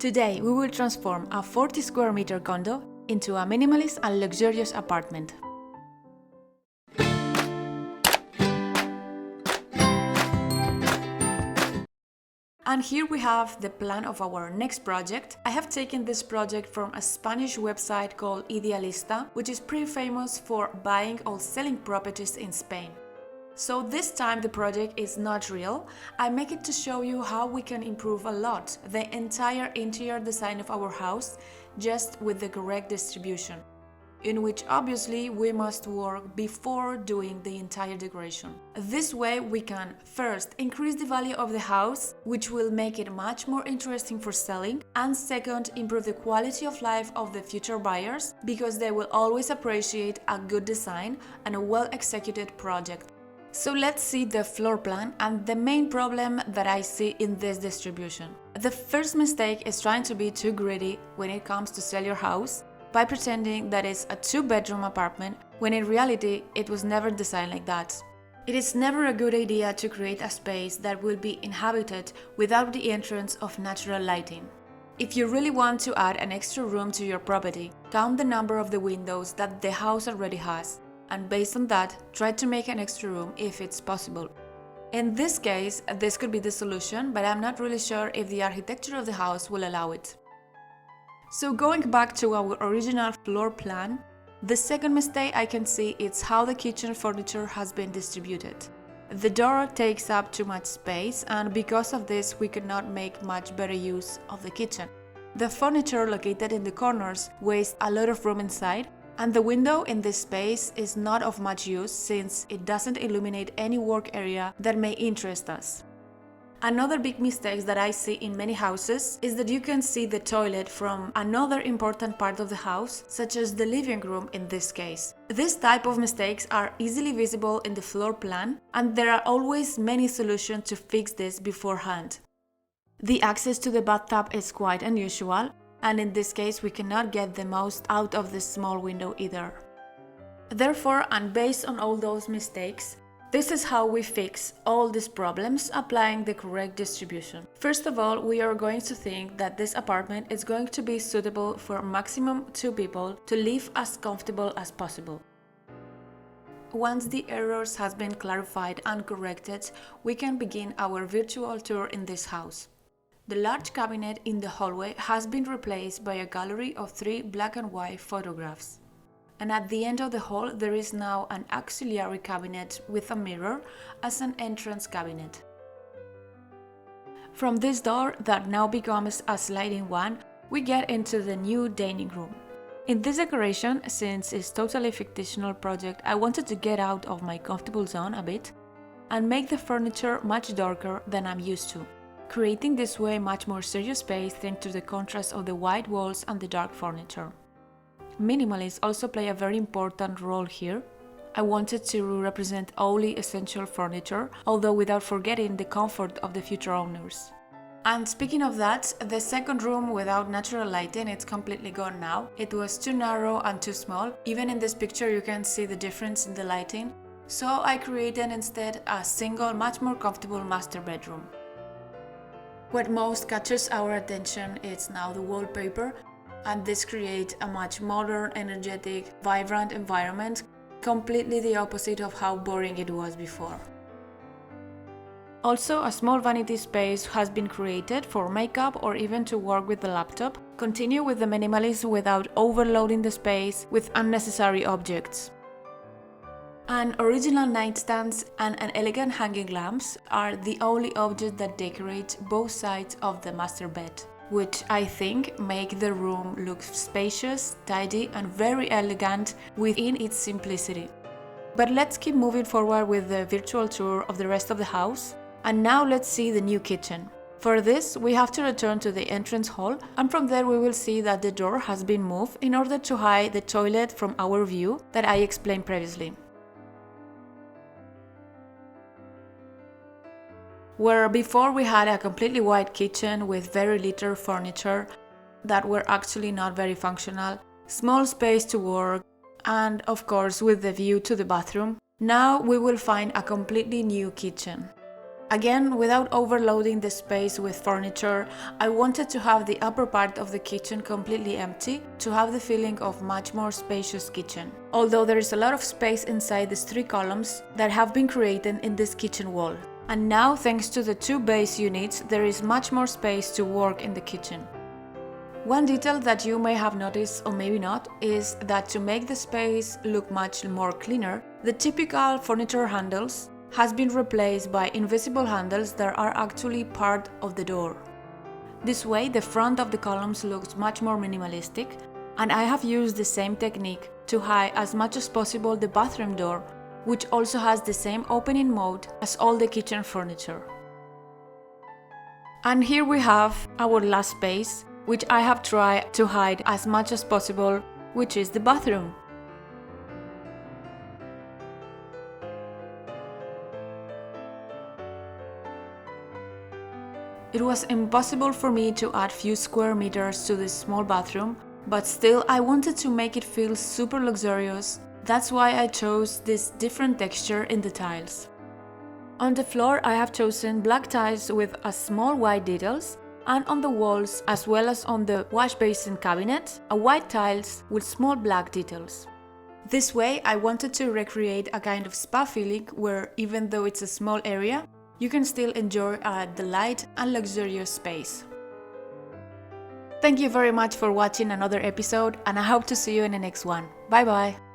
Today we will transform a 40 square meter condo into a minimalist and luxurious apartment. And here we have the plan of our next project. I have taken this project from a Spanish website called Idealista, which is pretty famous for buying or selling properties in Spain. So this time the project is not real. I make it to show you how we can improve a lot the entire interior design of our house just with the correct distribution, in which obviously we must work before doing the entire decoration. This way we can first increase the value of the house, which will make it much more interesting for selling, and second, improve the quality of life of the future buyers because they will always appreciate a good design and a well-executed project. So let's see the floor plan and the main problem that I see in this distribution. The first mistake is trying to be too greedy when it comes to sell your house by pretending that it's a 2-bedroom apartment when in reality it was never designed like that. It is never a good idea to create a space that will be inhabited without the entrance of natural lighting. If you really want to add an extra room to your property, count the number of the windows that the house already has, and based on that, try to make an extra room if it's possible. In this case, this could be the solution, but I'm not really sure if the architecture of the house will allow it. So going back to our original floor plan, the second mistake I can see is how the kitchen furniture has been distributed. The door takes up too much space, and because of this we could not make much better use of the kitchen. The furniture located in the corners wastes a lot of room inside, and the window in this space is not of much use since it doesn't illuminate any work area that may interest us. Another big mistake that I see in many houses is that you can see the toilet from another important part of the house, such as the living room in this case. This type of mistakes are easily visible in the floor plan, and there are always many solutions to fix this beforehand. The access to the bathtub is quite unusual, and in this case we cannot get the most out of this small window either. Therefore, and based on all those mistakes, this is how we fix all these problems applying the correct distribution. First of all, we are going to think that this apartment is going to be suitable for maximum 2 people to live as comfortable as possible. Once the errors has been clarified and corrected, we can begin our virtual tour in this house. The large cabinet in the hallway has been replaced by a gallery of 3 black and white photographs. And at the end of the hall there is now an auxiliary cabinet with a mirror as an entrance cabinet. From this door that now becomes a sliding one, we get into the new dining room. In this decoration, since it's totally fictional project, I wanted to get out of my comfortable zone a bit and make the furniture much darker than I'm used to, creating this way much more serious space thanks to the contrast of the white walls and the dark furniture. Minimalists also play a very important role here. I wanted to represent only essential furniture, although without forgetting the comfort of the future owners. And speaking of that, the second room without natural lighting, it's completely gone now. It was too narrow and too small. Even in this picture you can see the difference in the lighting. So I created instead a single, much more comfortable master bedroom. What most catches our attention is now the wallpaper, and this creates a much modern, energetic, vibrant environment, completely the opposite of how boring it was before. Also, a small vanity space has been created for makeup or even to work with the laptop. Continue with the minimalism without overloading the space with unnecessary objects. An original nightstands and an elegant hanging lamps are the only objects that decorate both sides of the master bed, which I think make the room look spacious, tidy and very elegant within its simplicity. But let's keep moving forward with the virtual tour of the rest of the house. And now let's see the new kitchen. For this, we have to return to the entrance hall, and from there we will see that the door has been moved in order to hide the toilet from our view that I explained previously. Where before we had a completely white kitchen with very little furniture that were actually not very functional, small space to work, and of course with the view to the bathroom, now we will find a completely new kitchen. Again, without overloading the space with furniture, I wanted to have the upper part of the kitchen completely empty to have the feeling of much more spacious kitchen. Although there is a lot of space inside these 3 columns that have been created in this kitchen wall. And now, thanks to the 2 base units, there is much more space to work in the kitchen. One detail that you may have noticed, or maybe not, is that to make the space look much more cleaner, the typical furniture handles has been replaced by invisible handles that are actually part of the door. This way, the front of the columns looks much more minimalistic, and I have used the same technique to hide as much as possible the bathroom door, which also has the same opening mode as all the kitchen furniture. And here we have our last space, which I have tried to hide as much as possible, which is the bathroom. It was impossible for me to add few square meters to this small bathroom, but still I wanted to make it feel super luxurious. That's why I chose this different texture in the tiles. On the floor I have chosen black tiles with a small white details, and on the walls as well as on the wash basin cabinet, a white tiles with small black details. This way I wanted to recreate a kind of spa feeling where even though it's a small area, you can still enjoy a delight and luxurious space. Thank you very much for watching another episode, and I hope to see you in the next one. Bye bye!